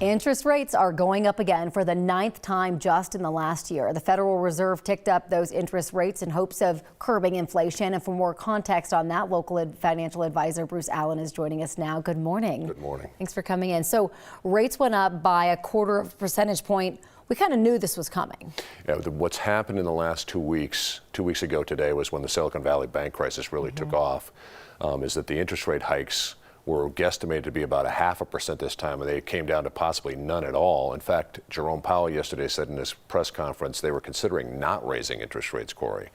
Interest rates are going up again for the ninth time just in the last year. The Federal Reserve ticked up those interest rates in hopes of curbing inflation. And for more context on that, local financial advisor Bruce Allen is joining us now. Good morning. Good morning. Thanks for coming in. So rates went up by 1/4 percentage point. We kind of knew this was coming. Yeah, what's happened in the last 2 weeks, 2 weeks ago today was when the Silicon Valley bank crisis really took off, is that the interest rate hikes were guesstimated to be about 0.5% this time, and they came down to possibly none at all. In fact, Jerome Powell yesterday said in his press conference they were considering not raising interest rates, Corey.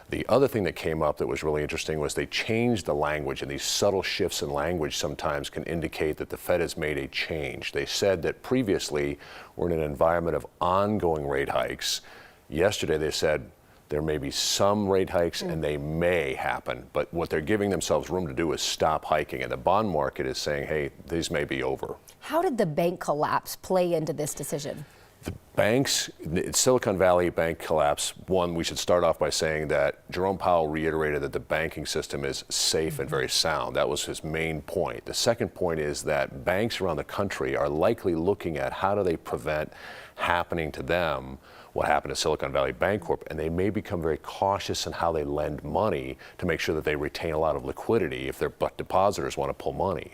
The other thing that came up that was really interesting was they changed the language, and these subtle shifts in language sometimes can indicate that the Fed has made a change. They said that previously we're in an environment of ongoing rate hikes. Yesterday they said there may be some rate hikes and they may happen, but what they're giving themselves room to do is stop hiking, and the bond market is saying, hey, these may be over. How did the bank collapse play into this decision? The banks, Silicon Valley bank collapse, one, we should start off by saying that Jerome Powell reiterated that the banking system is safe and very sound. That was his main point. The second point is that banks around the country are likely looking at how do they prevent happening to them what happened to Silicon Valley Bank Corp, and they may become very cautious in how they lend money to make sure that they retain a lot of liquidity if their depositors want to pull money.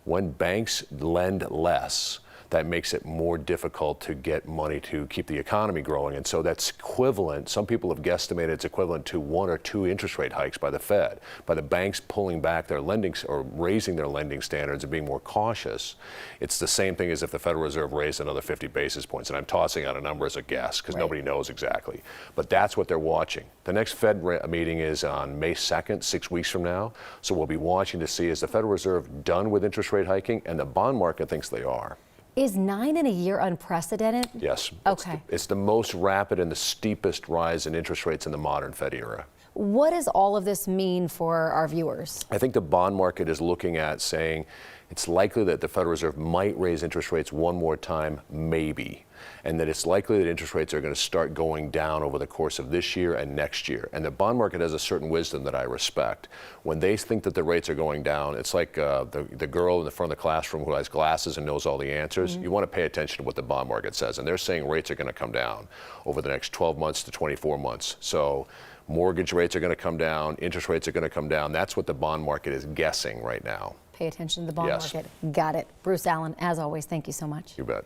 When banks lend less, that makes it more difficult to get money to keep the economy growing. And so that's equivalent, some people have guesstimated it's equivalent to 1 or 2 interest rate hikes by the Fed, by the banks pulling back their lending or raising their lending standards and being more cautious. It's the same thing as if the Federal Reserve raised another 50 basis points. And I'm tossing out a number as a guess because nobody knows exactly. But that's what they're watching. The next Fed meeting is on May 2nd, 6 weeks from now. So we'll be watching to see, is the Federal Reserve done with interest rate hiking? And the bond market thinks they are. Is 9 in a year unprecedented? Yes. Okay. It's the most rapid and the steepest rise in interest rates in the modern Fed era. What does all of this mean for our viewers? I think the bond market is looking at saying it's likely that the Federal Reserve might raise interest rates one more time, maybe, and that it's likely that interest rates are going to start going down over the course of this year and next year. And the bond market has a certain wisdom that I respect. When they think that the rates are going down, it's like the girl in the front of the classroom who has glasses and knows all the answers. You want to pay attention to what the bond market says, and they're saying rates are going to come down over the next 12 months to 24 months. So mortgage rates are going to come down, interest rates are going to come down. That's what the bond market is guessing right now. Pay attention to the bond market. Got it. Bruce Allen, as always, thank you so much. You bet.